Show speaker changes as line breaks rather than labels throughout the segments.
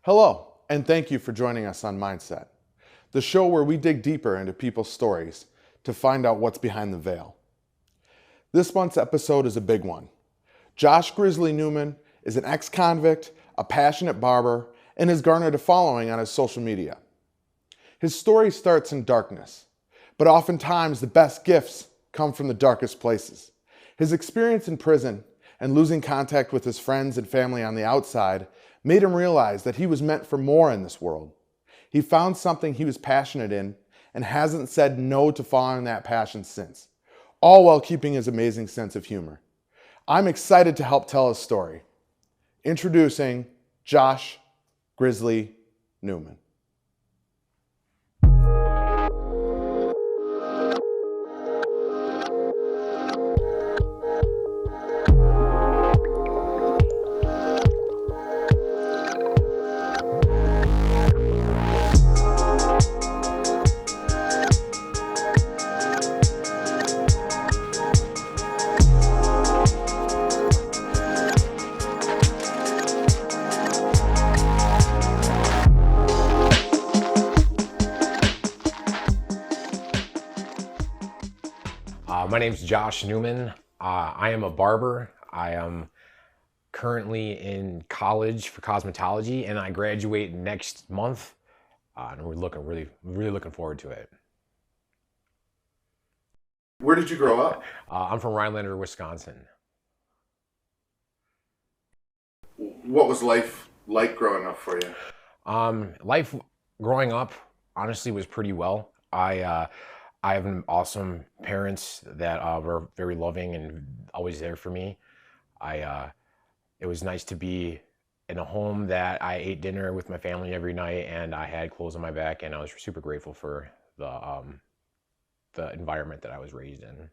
Hello, and thank you for joining us on Mindset, the show where we dig deeper into people's stories to find out what's behind the veil. This month's episode is a big one. Josh Grizzly Newman is an ex-convict, a passionate barber, and has garnered a following on his social media. His story starts in darkness, but oftentimes the best gifts come from the darkest places. His experience in prison and losing contact with his friends and family on the outside made him realize that he was meant for more in this world. He found something he was passionate in and hasn't said no to following that passion since, all while keeping his amazing sense of humor. I'm excited to help tell his story. Introducing Josh Grizzly Newman.
My name's Josh Newman. I am a barber. I am currently in college for cosmetology, and I graduate next month. And we're really looking forward to it.
Where did you grow up?
I'm from Rhinelander, Wisconsin.
What was life like growing up for you?
Life growing up, honestly, was pretty well. I have awesome parents that were very loving and always there for me. It was nice to be in a home that I ate dinner with my family every night, and I had clothes on my back, and I was super grateful for the environment that I was raised in.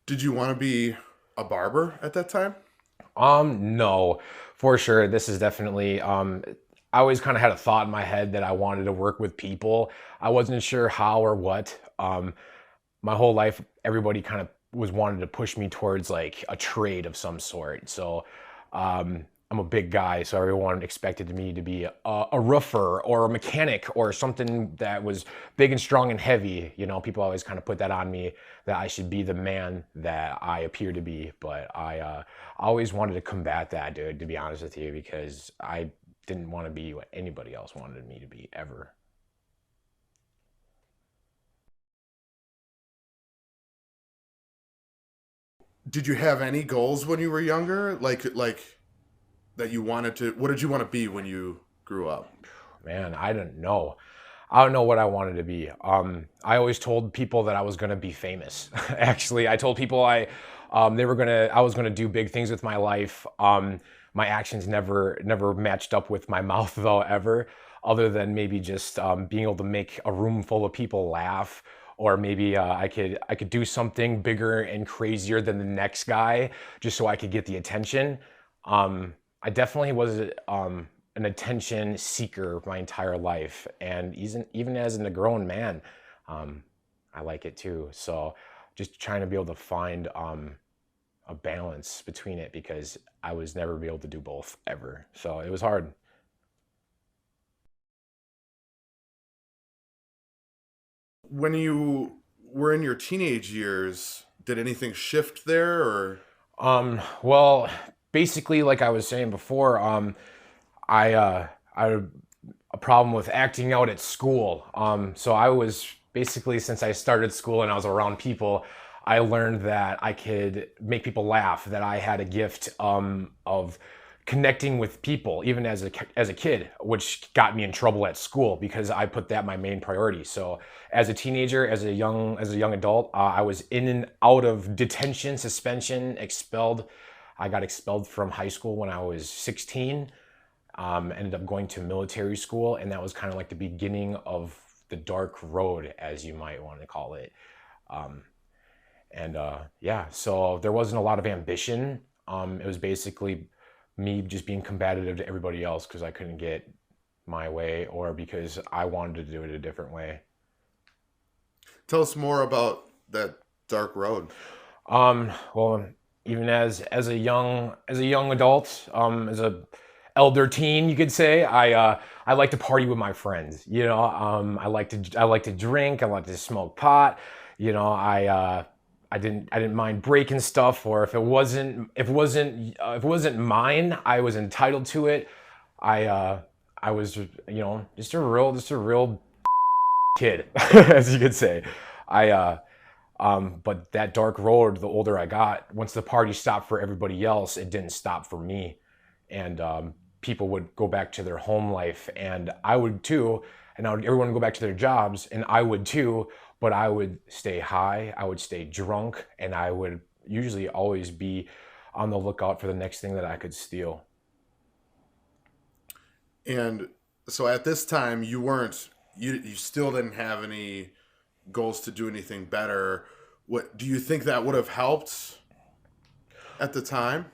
Did you want to be a barber at that time?
No, for sure. This is definitely, I always kind of had a thought in my head that I wanted to work with people. I wasn't sure how or what. My whole life, everybody kind of was wanted to push me towards like a trade of some sort. So I'm a big guy, so everyone expected me to be a roofer or a mechanic or something that was big and strong and heavy. You know, people always kind of put that on me, that I should be the man that I appear to be. But I always wanted to combat that, dude, to be honest with you, because I didn't want to be what anybody else wanted me to be ever.
Did you have any goals when you were younger? Like that you wanted to, what did you want to be when you grew up?
Man, I don't know. I don't know what I wanted to be. I always told people that I was gonna be famous. Actually, I told people I was gonna do big things with my life. My actions never matched up with my mouth though, ever, other than maybe just being able to make a room full of people laugh, or maybe I could do something bigger and crazier than the next guy just so I could get the attention. I definitely was an attention seeker my entire life, and even as a grown man, I like it too. So just trying to be able to find a balance between it, because I was never be able to do both ever. So it was hard.
When you were in your teenage years, did anything shift there or?
Well, basically, like I was saying before, I had a problem with acting out at school. So I was basically, since I started school and I was around people, I learned that I could make people laugh, that I had a gift of connecting with people, even as a kid, which got me in trouble at school because I put that my main priority. So as a teenager, as a young adult, I was in and out of detention, suspension, expelled. I got expelled from high school when I was 16. Ended up going to military school, and that was kind of like the beginning of the dark road, as you might want to call it. Yeah, so there wasn't a lot of ambition. It was basically me just being combative to everybody else because I couldn't get my way, or because I wanted to do it a different way.
Tell us more about that dark road.
Well, even as a young adult, as a elder teen, you could say. I like to party with my friends. I like to drink. I like to smoke pot. I didn't mind breaking stuff, or if it wasn't mine, I was entitled to it. I was just a real kid, as you could say. But that dark road, the older I got, once the party stopped for everybody else, it didn't stop for me. And people would go back to their home life, and I would too. And everyone would go back to their jobs, and I would too. But I would stay high, I would stay drunk, and I would usually always be on the lookout for the next thing that I could steal.
And so at this time, you still didn't have any goals to do anything better. What do you think that would have helped at the time?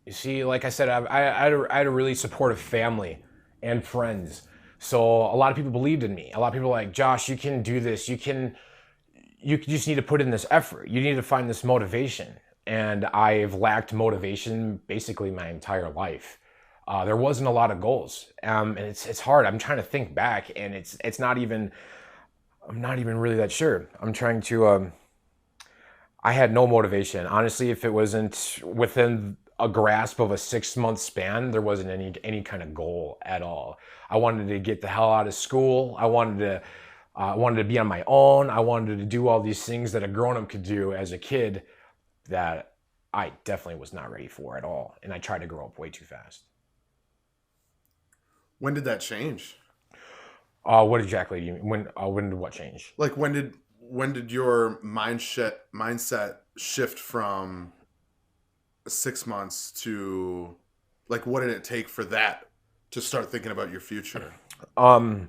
You see, like I said, I had a really supportive family and friends. So a lot of people believed in me. A lot of people were like, Josh, you can do this. You just need to put in this effort. You need to find this motivation. And I've lacked motivation basically my entire life. There wasn't a lot of goals. And it's hard. I'm trying to think back, and I'm not even really that sure. I'm trying to, I had no motivation. Honestly, if it wasn't within a grasp of a 6-month span, there wasn't any kind of goal at all. I wanted to get the hell out of school. I wanted to be on my own. I wanted to do all these things that a grown-up could do as a kid that I definitely was not ready for at all. And I tried to grow up way too fast.
When did that change?
What exactly do you mean? When did what change?
Like when did your mindset shift from 6 months to, like, what did it take for that to start thinking about your future?
Those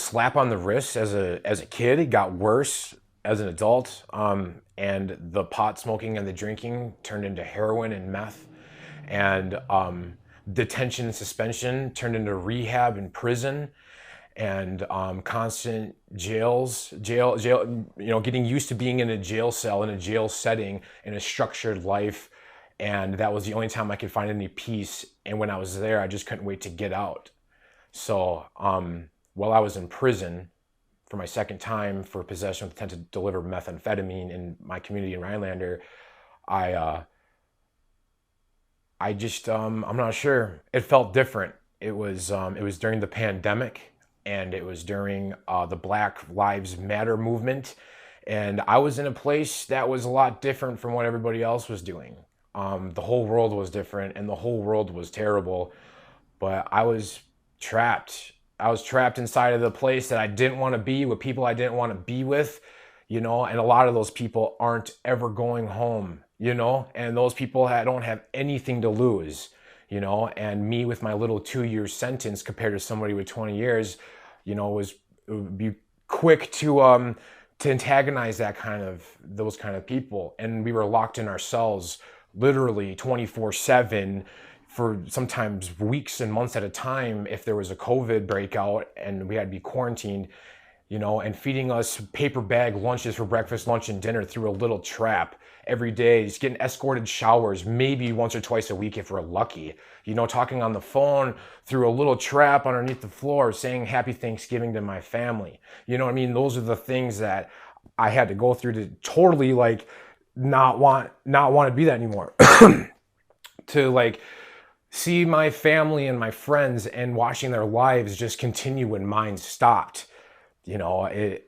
slap on the wrists as a kid, it got worse as an adult. And the pot smoking and the drinking turned into heroin and meth, and detention and suspension turned into rehab and prison, and constant jail, getting used to being in a jail cell, in a jail setting, in a structured life. And that was the only time I could find any peace. And when I was there, I just couldn't wait to get out. So while I was in prison for my second time for possession with intent to deliver methamphetamine in my community in Rhinelander, I'm not sure. It felt different. It was during the pandemic, and it was during the Black Lives Matter movement. And I was in a place that was a lot different from what everybody else was doing. The whole world was different, and the whole world was terrible. But I was trapped. I was trapped inside of the place that I didn't want to be, with people I didn't want to be with, and a lot of those people aren't ever going home, and those people don't have anything to lose, and me with my little 2-year sentence compared to somebody with 20 years, it would be quick to antagonize those kind of people. And we were locked in our cells literally 24/7 for sometimes weeks and months at a time if there was a COVID breakout and we had to be quarantined, and feeding us paper bag lunches for breakfast, lunch, and dinner through a little trap every day. Just getting escorted showers maybe once or twice a week if we're lucky. Talking on the phone through a little trap underneath the floor, saying Happy Thanksgiving to my family. Those are the things that I had to go through to totally not want to be that anymore. To see my family and my friends and watching their lives just continue when mine stopped. I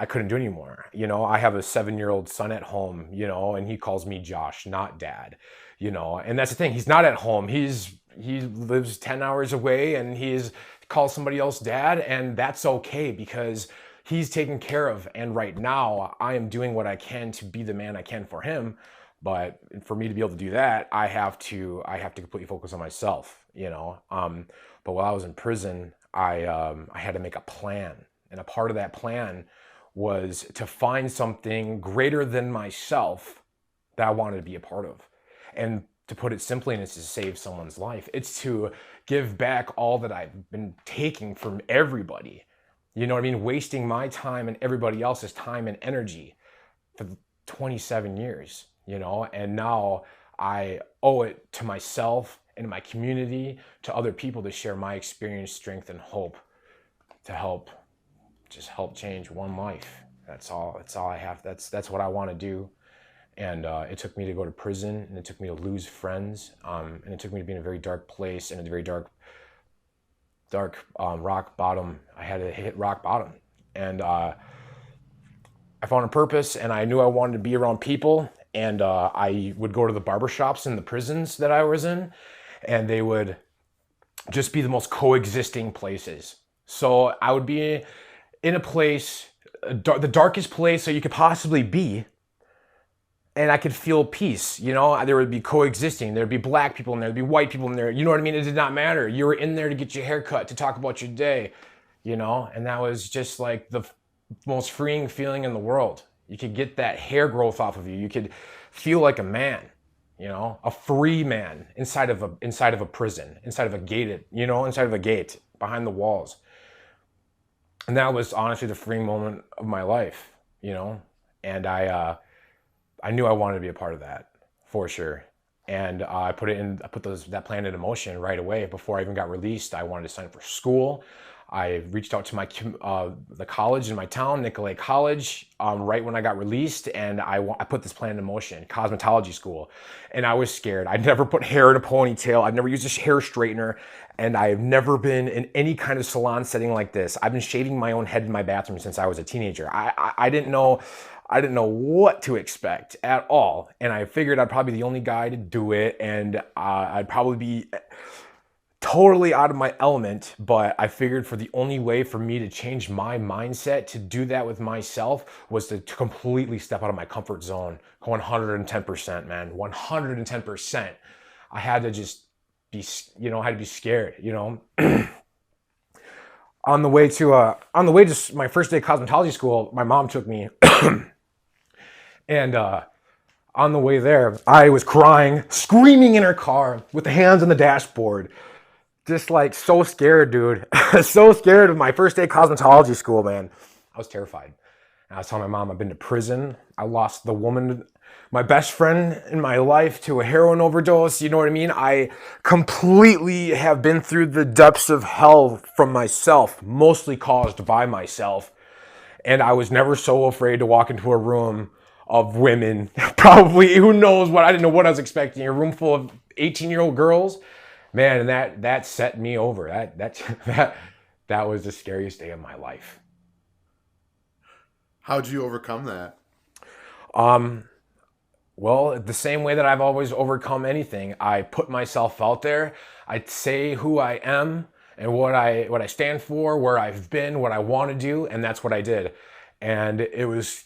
couldn't do anymore. I have a 7-year-old son at home, and he calls me Josh, not Dad, and that's the thing. He's not at home. He lives 10 hours away, and he's calls somebody else Dad, and that's okay because he's taken care of. And right now I am doing what I can to be the man I can for him. But for me to be able to do that, I have to completely focus on myself, But while I was in prison, I had to make a plan. And a part of that plan was to find something greater than myself that I wanted to be a part of. And to put it simply, it's to save someone's life. It's to give back all that I've been taking from everybody. Wasting my time and everybody else's time and energy for 27 years, and now I owe it to myself and my community, to other people, to share my experience, strength, and hope to help change one life. That's all I have. That's what I want to do. And it took me to go to prison, and it took me to lose friends, and it took me to be in a very dark place, and a very dark rock bottom. I had to hit rock bottom, and I found a purpose, and I knew I wanted to be around people. And I would go to the barber shops in the prisons that I was in, and they would just be the most coexisting places. So I would be in a place, the darkest place that you could possibly be, and I could feel peace. You know, there would be coexisting. There'd be black people in there, there'd be white people in there. You know what I mean? It did not matter. You were in there to get your hair cut, to talk about your day, you know? And that was just like the most freeing feeling in the world. You could get that hair growth off of you. You could feel like a man, you know, a free man inside of a prison, inside of a gated, you know, inside of a gate, behind the walls. And that was honestly the freeing moment of my life, you know. And I knew I wanted to be a part of that, for sure. And I put that plan into motion right away. Before I even got released, I wanted to sign up for school. I reached out to the college in my town, Nicolay College, right when I got released, and I put this plan into motion, cosmetology school. And I was scared. I'd never put hair in a ponytail. I'd never used a hair straightener, and I've never been in any kind of salon setting like this. I've been shaving my own head in my bathroom since I was a teenager. I didn't know what to expect at all, and I figured I'd probably be the only guy to do it, and I'd probably be totally out of my element. But I figured for the only way for me to change my mindset, to do that with myself, was to completely step out of my comfort zone. Go 110%, man, 110%. I had to just be, you know, I had to be scared, you know. On the way to my first day of cosmetology school, my mom took me, and on the way there, I was crying, screaming in her car with the hands on the dashboard. Just like so scared, dude. So scared of my first day of cosmetology school, man. I was terrified. And I was telling my mom, I've been to prison. I lost the woman, my best friend in my life, to a heroin overdose. You know what I mean? I completely have been through the depths of hell from myself, mostly caused by myself. And I was never so afraid to walk into a room of women. Probably, who knows what, I didn't know what I was expecting. A room full of 18-year-old girls. Man, and that set me over. That was the scariest day of my life.
How'd you overcome that?
Well, the same way that I've always overcome anything. I put myself out there. I say who I am and what I stand for, where I've been, what I want to do, and that's what I did. And it was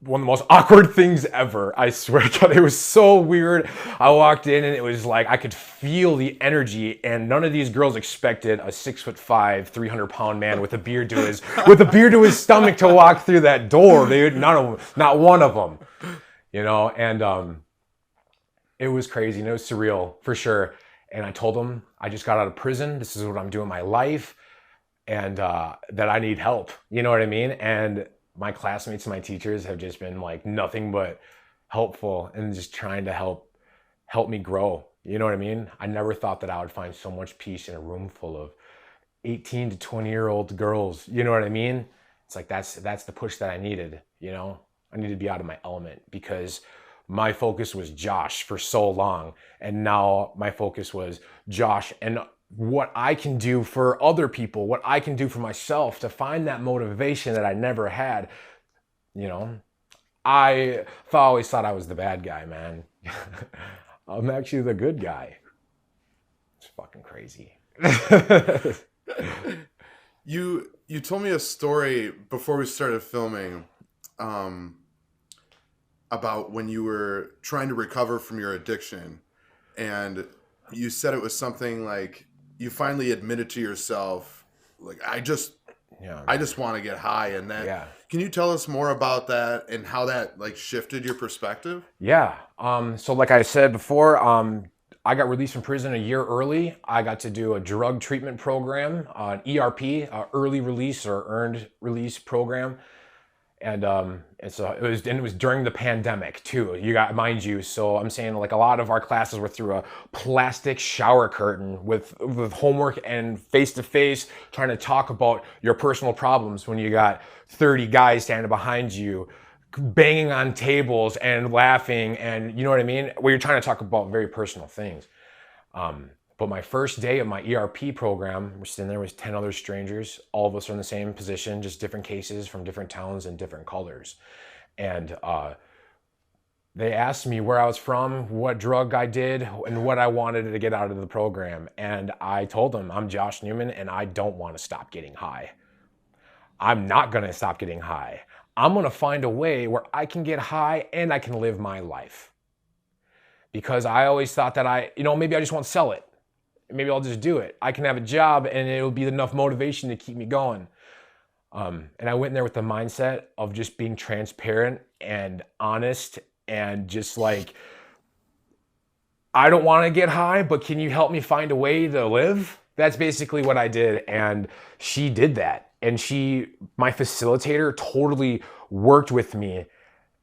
one of the most awkward things ever. I swear to God, it was so weird. I walked in and it was like I could feel the energy, and none of these girls expected a 6'5", 300-pound man with a beard to his stomach to walk through that door. Not one of them, you know. And it was crazy and it was surreal for sure. And I told them I just got out of prison. This is what I'm doing in my life, and that I need help. You know what I mean? And my classmates and my teachers have just been like nothing but helpful and just trying to help me grow. You know what I mean? I never thought that I would find so much peace in a room full of 18 to 20-year-old girls. You know what I mean? It's like that's the push that I needed, you know? I needed to be out of my element because my focus was Josh for so long, and now my focus was Josh and what I can do for other people, what I can do for myself to find that motivation that I never had. You know, I always thought I was the bad guy, man. I'm actually the good guy. It's fucking crazy.
You told me a story before we started filming about when you were trying to recover from your addiction, and you said it was something like you finally admitted to yourself, like, I just want to get high. And that, Can you tell us more about that and how that like shifted your perspective?
Yeah. So like I said before, I got released from prison a year early. I got to do a drug treatment program, an ERP, early release or earned release program. And so it was during the pandemic too. Mind you, so I'm saying like a lot of our classes were through a plastic shower curtain with homework and face to face trying to talk about your personal problems when you got 30 guys standing behind you banging on tables and laughing, and you know what I mean? Where you're trying to talk about very personal things. But my first day of my ERP program, we're sitting there with 10 other strangers. All of us are in the same position, just different cases from different towns and different colors. And they asked me where I was from, what drug I did, and what I wanted to get out of the program. And I told them, I'm Josh Newman, and I don't want to stop getting high. I'm not going to stop getting high. I'm going to find a way where I can get high and I can live my life. Because I always thought that maybe I just want to sell it. Maybe I'll just do it. I can have a job and it'll be enough motivation to keep me going. And I went in there with the mindset of just being transparent and honest and just like, I don't want to get high, but can you help me find a way to live? That's basically what I did. And she did that. And my facilitator totally worked with me.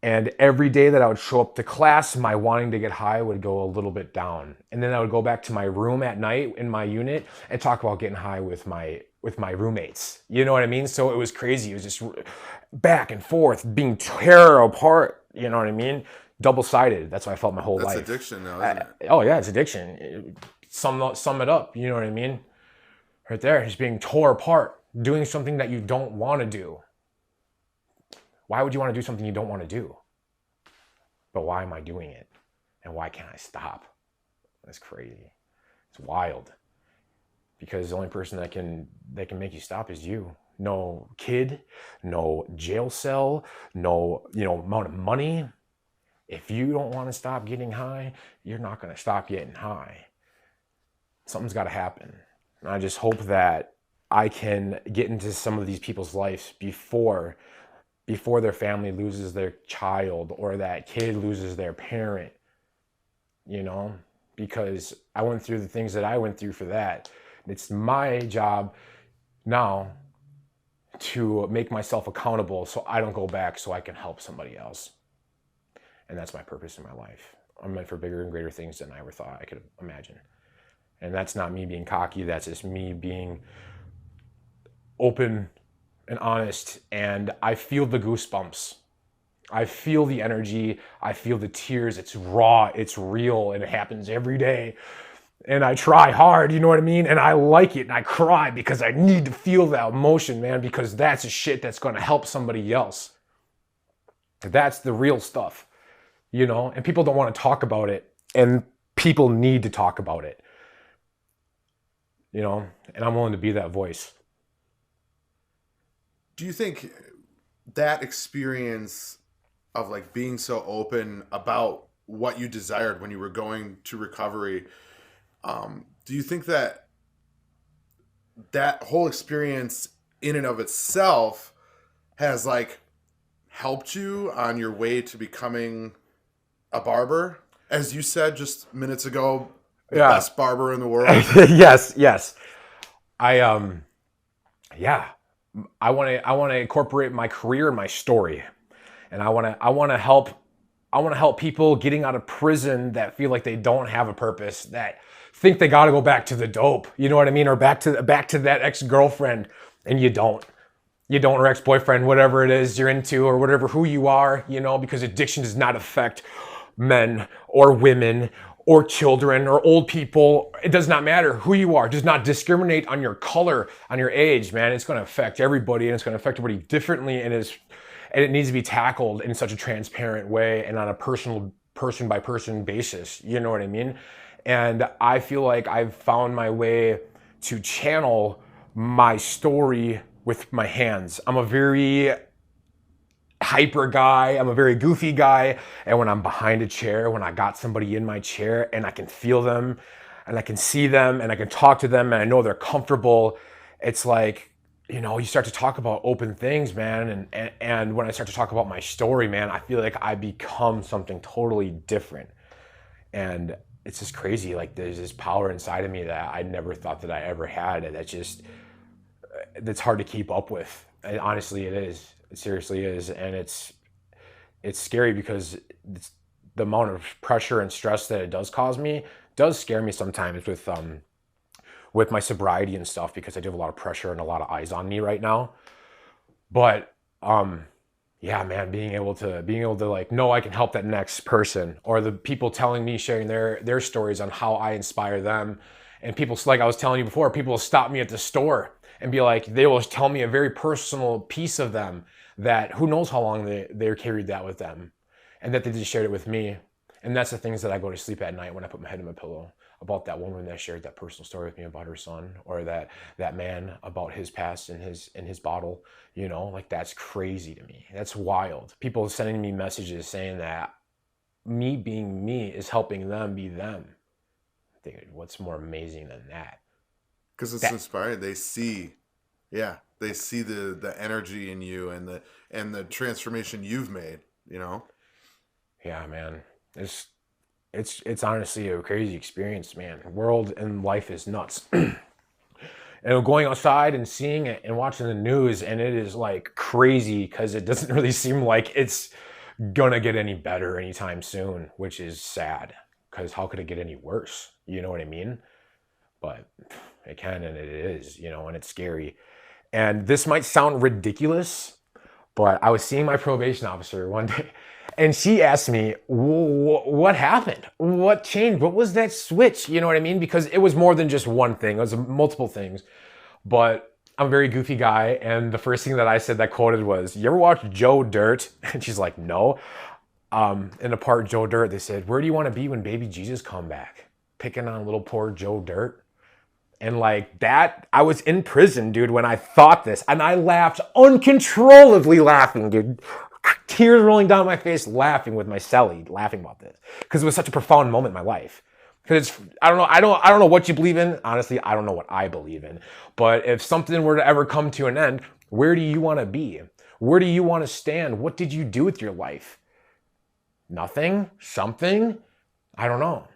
And every day that I would show up to class, my wanting to get high would go a little bit down. And then I would go back to my room at night in my unit and talk about getting high with my roommates. You know what I mean? So it was crazy. It was just back and forth, being tear apart. You know what I mean? Double-sided. That's how I felt my whole life.
That's addiction now, isn't it?
Oh yeah, it's addiction. Sum it up. You know what I mean? Right there, just being tore apart, doing something that you don't want to do. Why would you want to do something you don't want to do? But why am I doing it? And why can't I stop? That's crazy. It's wild. Because the only person that can make you stop is you. No kid, no jail cell, no amount of money. If you don't want to stop getting high, you're not going to stop getting high. Something's got to happen. And I just hope that I can get into some of these people's lives before their family loses their child or that kid loses their parent, because I went through the things that I went through for that. It's my job now to make myself accountable so I don't go back, so I can help somebody else. And that's my purpose in my life. I'm meant for bigger and greater things than I ever thought I could imagine. And that's not me being cocky. That's just me being open and honest, and I feel the goosebumps. I feel the energy. I feel the tears. It's raw. It's real, and it happens every day. And I try hard, you know what I mean? And I like it, and I cry because I need to feel that emotion, man, because that's the shit that's going to help somebody else. That's the real stuff, and people don't want to talk about it, and people need to talk about it, and I'm willing to be that voice.
Do you think that experience of like being so open about what you desired when you were going to recovery, do you think that whole experience in and of itself has like helped you on your way to becoming a barber? As you said just minutes ago, the best barber in the world.
Yes. I want to incorporate my career and my story, and I want to help people getting out of prison that feel like they don't have a purpose, that think they got to go back to the dope, you know what I mean, or back to that ex-girlfriend, and you don't, or ex-boyfriend, whatever it is you're into, or whatever who you are, because addiction does not affect men or women or children or old people. It does not matter who you are. It does not discriminate on your color, on your age, man. It's going to affect everybody, and it's going to affect everybody differently, and it needs to be tackled in such a transparent way and on a personal, person by person basis. You know what I mean? And I feel like I've found my way to channel my story with my hands. I'm a very hyper guy. I'm a very goofy guy. And when I'm behind a chair, when I got somebody in my chair and I can feel them and I can see them and I can talk to them and I know they're comfortable, it's like, you start to talk about open things, man. And when I start to talk about my story, man, I feel like I become something totally different. And it's just crazy. Like there's this power inside of me that I never thought that I ever had. And that's hard to keep up with. Honestly, it is. It seriously is, and it's scary because the amount of pressure and stress that it does cause me does scare me sometimes with my sobriety and stuff, because I do have a lot of pressure and a lot of eyes on me right now. But yeah, man, being able to like know I can help that next person, or the people telling me, sharing their stories on how I inspire them. And people, like I was telling you before, people will stop me at the store and be like, they will tell me a very personal piece of them that who knows how long they carried that with them, and that they just shared it with me. And that's the things that I go to sleep at night when I put my head in my pillow, about that woman that shared that personal story with me about her son, or that man about his past and his bottle. You know, like, that's crazy to me. That's wild. People sending me messages saying that me being me is helping them be them. Thinking, what's more amazing than that?
Because it's inspiring. They see the energy in you, and the transformation you've made, you know?
Yeah, man. It's honestly a crazy experience, man. World and life is nuts. And going outside and seeing it and watching the news, and it is like crazy, because it doesn't really seem like it's gonna get any better anytime soon, which is sad, because how could it get any worse? You know what I mean? But it can, and it is, you know, and it's scary. And this might sound ridiculous, but I was seeing my probation officer one day, and she asked me, what happened? What changed? What was that switch? You know what I mean? Because it was more than just one thing. It was multiple things. But I'm a very goofy guy, and the first thing that I said that quoted was, "You ever watch Joe Dirt?" And she's like, "No." In the part Joe Dirt, they said, "Where do you want to be when baby Jesus come back?" Picking on little poor Joe Dirt. And like that, I was in prison, dude, when I thought this, and I laughed, uncontrollably laughing, dude. Tears rolling down my face, laughing with my cellie, laughing about this, because it was such a profound moment in my life. Because I don't know what you believe in. Honestly, I don't know what I believe in. But if something were to ever come to an end, where do you want to be? Where do you want to stand? What did you do with your life? Nothing? Something? I don't know.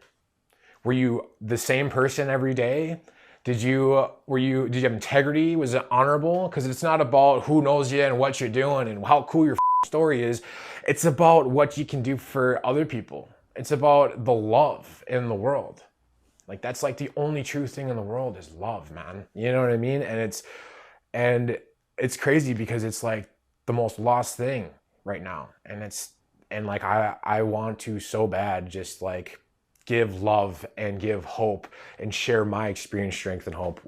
Were you the same person every day? Did you have integrity? Was it honorable? Because it's not about who knows you and what you're doing and how cool your story is. It's about what you can do for other people. It's about the love in the world. Like, that's like the only true thing in the world is love, man. You know what I mean? And it's crazy, because it's like the most lost thing right now. And like I want to so bad just like give love and give hope and share my experience, strength, and hope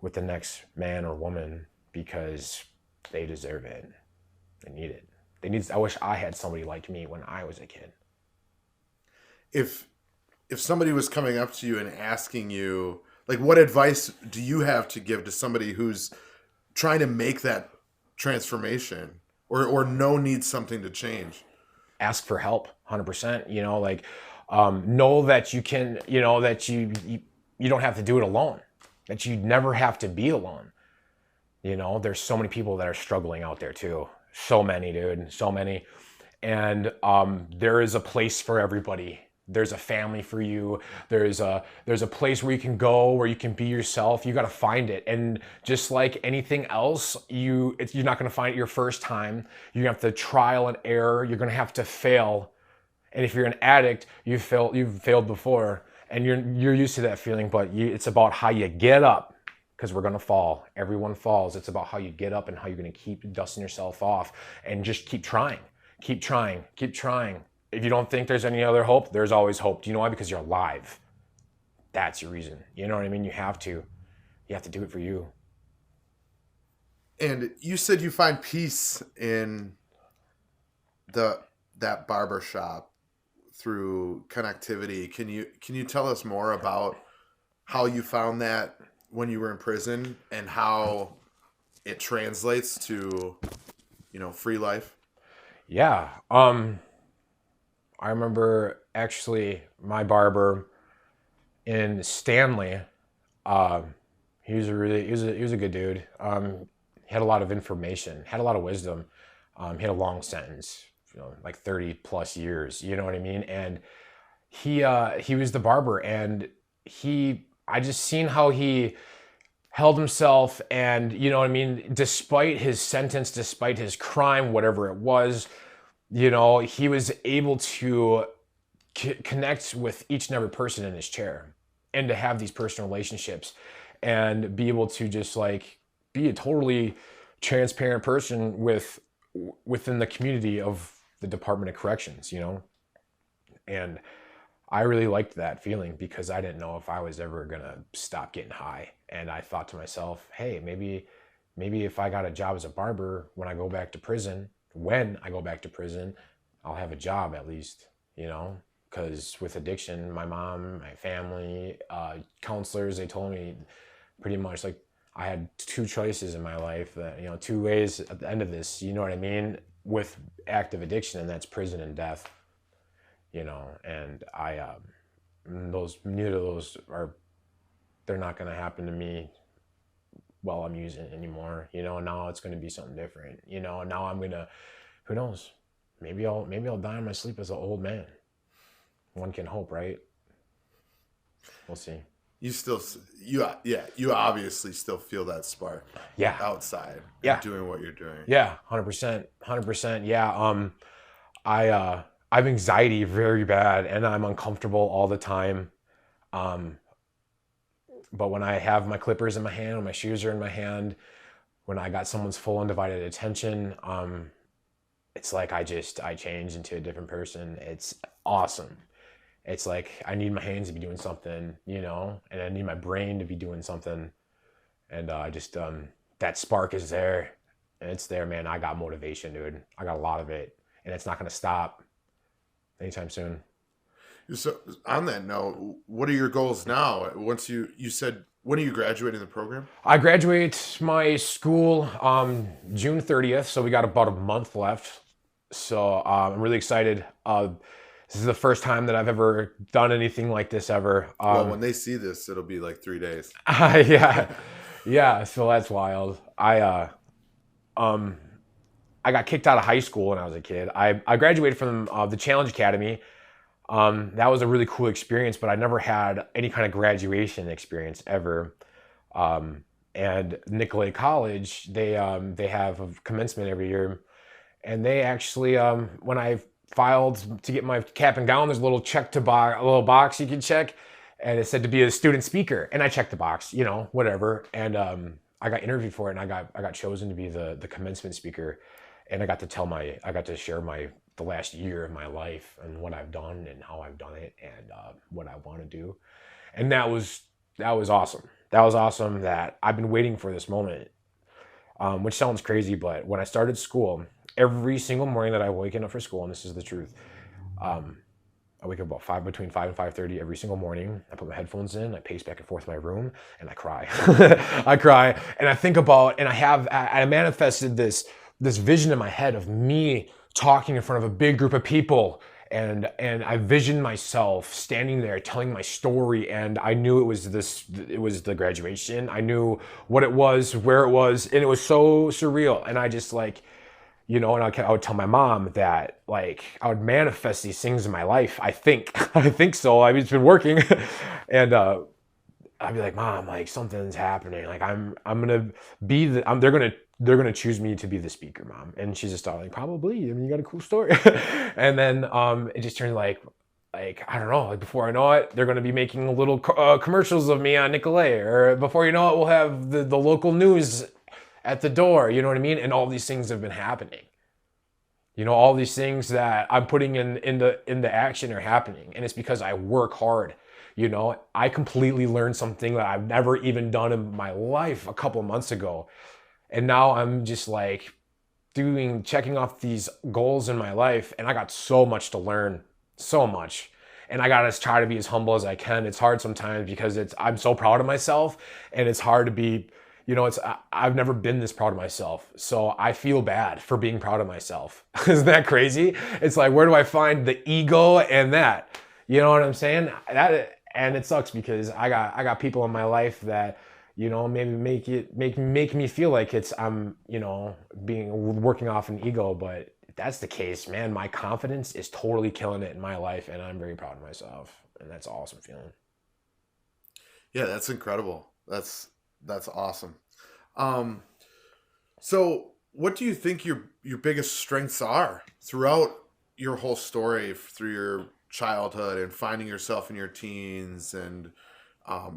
with the next man or woman, because they deserve it. They need it. I wish I had somebody like me when I was a kid.
If somebody was coming up to you and asking you, like, what advice do you have to give to somebody who's trying to make that transformation, or needs something to change?
Ask for help, 100%. You know, like, know that you can, you know, that you don't have to do it alone, that you never have to be alone. You know, there's so many people that are struggling out there too. So many, dude, so many. And there is a place for everybody. There's a family for you. There's a place where you can go, where you can be yourself. You got to find it. And just like anything else, you're not going to find it your first time. You have to trial and error. You're going to have to fail. And if you're an addict, you've failed before, and you're used to that feeling. But it's about how you get up, because we're going to fall. Everyone falls. It's about how you get up and how you're going to keep dusting yourself off, and just keep trying. Keep trying. Keep trying. If you don't think there's any other hope, there's always hope. Do you know why? Because you're alive. That's your reason. You know what I mean? You have to do it for you.
And you said you find peace in that barber shop through connectivity. Can you tell us more about how you found that when you were in prison, and how it translates to, you know, free life?
Yeah. I remember actually my barber in Stanley. He was a good dude. He had a lot of information, had a lot of wisdom. He had a long sentence, you know, like 30 plus years. You know what I mean? And he was the barber, and I just seen how he held himself, and you know what I mean, despite his sentence, despite his crime, whatever it was, you know, he was able to connect with each and every person in his chair, and to have these personal relationships, and be able to just like be a totally transparent person within the community of the Department of Corrections, you know. And I really liked that feeling, because I didn't know if I was ever gonna stop getting high. And I thought to myself, hey, maybe if I got a job as a barber when I go back to prison, I'll have a job at least, you know. Because with addiction, my mom, my family, counselors, they told me pretty much like I had two choices in my life, that, you know, two ways at the end of this, you know what I mean, with active addiction, and that's prison and death, you know. And neither of those they're not going to happen to me while I'm using it anymore, you know. Now it's going to be something different, you know. Now I'm going to, who knows, maybe I'll die in my sleep as an old man. One can hope, right? We'll see.
You obviously still feel that spark.
Yeah.
Outside.
Yeah.
Doing what you're doing.
Yeah, 100%. Yeah. I have anxiety very bad, and I'm uncomfortable all the time. But when I have my clippers in my hand, when my shoes are in my hand, when I got someone's full undivided attention, it's like I change into a different person. It's awesome. It's like I need my hands to be doing something, you know, and I need my brain to be doing something. And that spark is there, and it's there, man. I got motivation, dude. I got a lot of it, and it's not going to stop anytime soon.
So on that note, what are your goals now? Once you said, when are you graduating the program?
I graduate my school June 30th, so we got about a month left. So I'm really excited. This is the first time that I've ever done anything like this ever.
Well, when they see this, it'll be like 3 days.
Yeah. So that's wild. I got kicked out of high school when I was a kid. I graduated from the Challenge Academy. That was a really cool experience, but I never had any kind of graduation experience ever. And Nicolay College, they have a commencement every year, and they actually when I filed to get my cap and gown, there's a little box you can check, and it said to be a student speaker, and I checked the box, you know, whatever, and I got interviewed for it, and I got chosen to be the commencement speaker, and I got to share the last year of my life and what I've done and how I've done it, and what I want to do, and that was awesome. That was awesome. That I've been waiting for this moment, which sounds crazy, but when I started school, every single morning that I waken up for school, and this is the truth, I wake up about between 5 and 5:30 every single morning. I put my headphones in, I pace back and forth in my room, and I cry. I cry, and I think about, and I manifested this vision in my head of me talking in front of a big group of people, and I visioned myself standing there telling my story, and I knew it was the graduation. I knew what it was, where it was, and it was so surreal. And I just like, you know, and I would tell my mom that like I would manifest these things in my life. I think so. I mean, it's been working, and I'd be like, Mom, like something's happening. Like I'm gonna be they're gonna choose me to be the speaker, Mom. And she's just like, probably. I mean, you got a cool story. And then it just turned like I don't know. Like before I know it, they're gonna be making little commercials of me on Nicolay, or before you know it, we'll have the local news at the door. You know what I mean? And all these things have been happening. You know, all these things that I'm putting into action are happening, and it's because I work hard. You know, I completely learned something that I've never even done in my life a couple of months ago. And now I'm just like checking off these goals in my life, and I got so much to learn, so much. And I gotta try to be as humble as I can. It's hard sometimes because I'm so proud of myself, and it's hard to be, you know, I've never been this proud of myself. So I feel bad for being proud of myself. Isn't that crazy? It's like, where do I find the ego and that? You know what I'm saying? And it sucks because I got people in my life that, you know, maybe make me feel like I'm, you know, working off an ego. But if that's the case, man, my confidence is totally killing it in my life, and I'm very proud of myself, and that's an awesome feeling.
Yeah, that's incredible. That's awesome. Um, so what do you think your biggest strengths are throughout your whole story, through your childhood and finding yourself in your teens and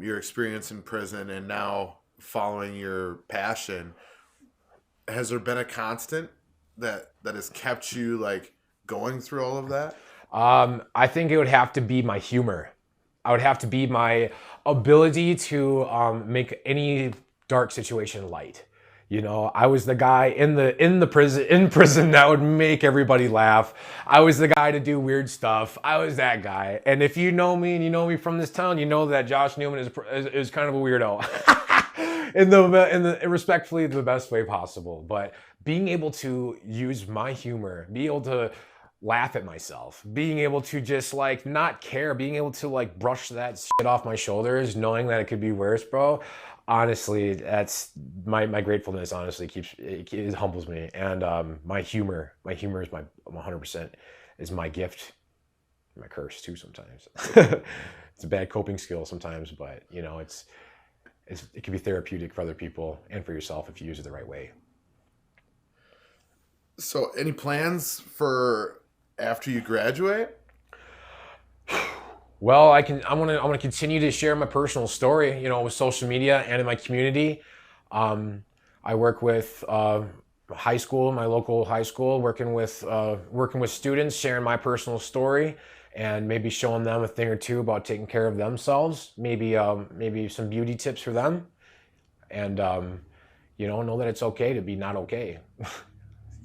your experience in prison and now following your passion? Has there been a constant that has kept you like going through all of that?
I think it would have to be my humor. I would have to be my ability to make any dark situation light. You know, I was the guy in prison that would make everybody laugh. I was the guy to do weird stuff. I was that guy. And if you know me and you know me from this town, you know that Josh Newman is kind of a weirdo. Respectfully, the best way possible. But being able to use my humor, be able to laugh at myself, being able to just like not care, being able to like brush that shit off my shoulders, knowing that it could be worse, bro. Honestly, that's my gratefulness. Honestly, it humbles me, and my humor is my 100% is my gift, my curse too. Sometimes it's a bad coping skill sometimes, but you know it can be therapeutic for other people and for yourself if you use it the right way.
So, any plans for after you graduate?
Well, I want to continue to share my personal story, you know, with social media and in my community. I work with high school, my local high school, working with students, sharing my personal story, and maybe showing them a thing or two about taking care of themselves. Maybe some beauty tips for them, and you know that it's okay to be not okay.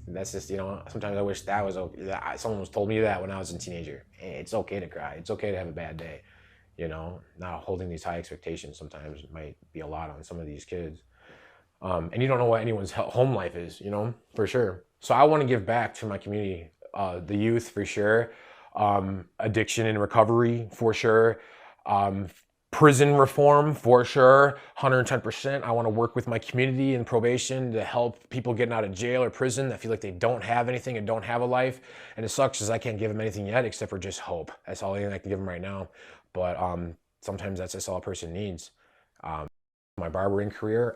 That's just, you know, sometimes I wish that was okay. Someone was told me that when I was a teenager. Hey, it's okay to cry. It's okay to have a bad day. You know, not holding these high expectations sometimes might be a lot on some of these kids. And you don't know what anyone's home life is, you know, for sure. So I want to give back to my community, the youth for sure, addiction and recovery for sure, prison reform for sure, 110%. I want to work with my community and probation to help people getting out of jail or prison that feel like they don't have anything and don't have a life. And it sucks because I can't give them anything yet except for just hope. That's all I can give them right now. But sometimes that's just all a person needs. My barbering career,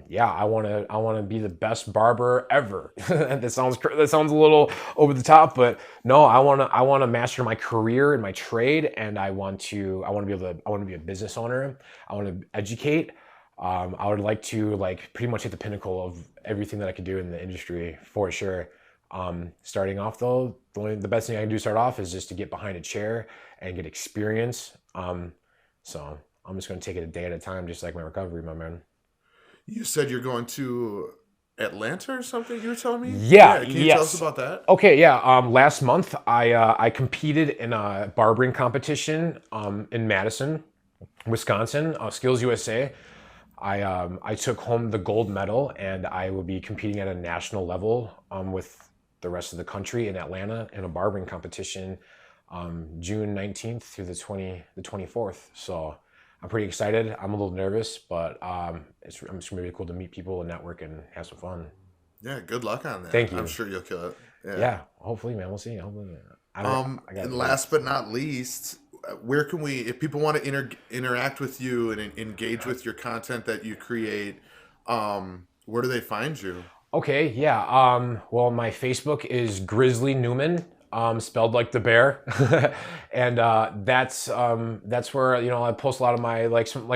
yeah, I want to be the best barber ever. That sounds a little over the top, but no, I want to master my career and my trade, and I want to be a business owner. I want to educate. I would like to like pretty much hit the pinnacle of everything that I could do in the industry for sure. Starting off though, the best thing I can do to start off is just to get behind a chair and get experience. So I'm just going to take it a day at a time, just like my recovery, my man.
You said you're going to Atlanta or something, you were telling me?
Yeah,
Can you tell us about that?
Okay, yeah. Last month, I competed in a barbering competition in Madison, Wisconsin, Skills USA. I took home the gold medal, and I will be competing at a national level with the rest of the country in Atlanta in a barbering competition June 19th through the 24th. So I'm pretty excited. I'm a little nervous, but it's really cool to meet people and network and have some fun.
Yeah, good luck on that.
Thank you.
I'm sure you'll kill it.
Yeah, hopefully, man. We'll see. Hopefully.
And last but not least, where can if people want to interact with you and engage with your content that you create, where do they find you?
Okay, yeah. Well, my Facebook is Grizzly Newman, spelled like the bear, and that's where I post a lot of my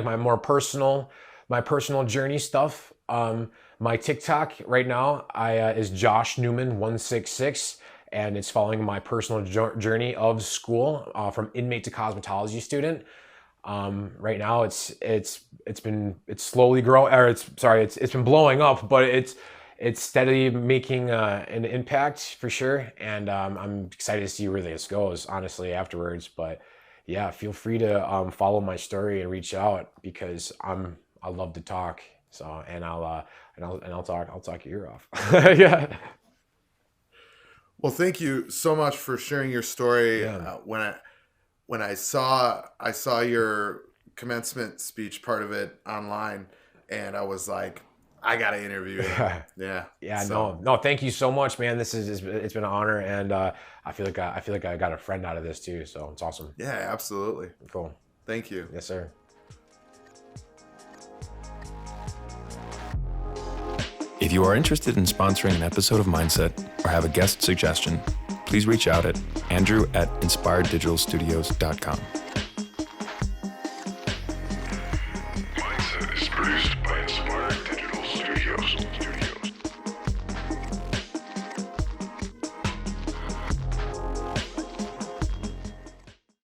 my more personal journey stuff. My TikTok right now is Josh Newman 166, and it's following my personal journey of school from inmate to cosmetology student. Right now it's slowly growing, or it's been blowing up, but it's steadily making an impact for sure, and I'm excited to see where this goes, honestly, afterwards. But yeah, feel free to follow my story and reach out, because I love to talk. So I'll talk your ear off. Yeah.
Well, thank you so much for sharing your story.
Yeah.
When I saw your commencement speech, part of it online, and I was like, I gotta interview him. Yeah.
Yeah.
So.
No. Thank you so much, man. It's been an honor, and I feel like I got a friend out of this too. So it's awesome.
Yeah, absolutely.
Cool.
Thank you.
Yes, sir.
If you are interested in sponsoring an episode of Mindset or have a guest suggestion, please reach out at andrew@inspireddigitalstudios.com.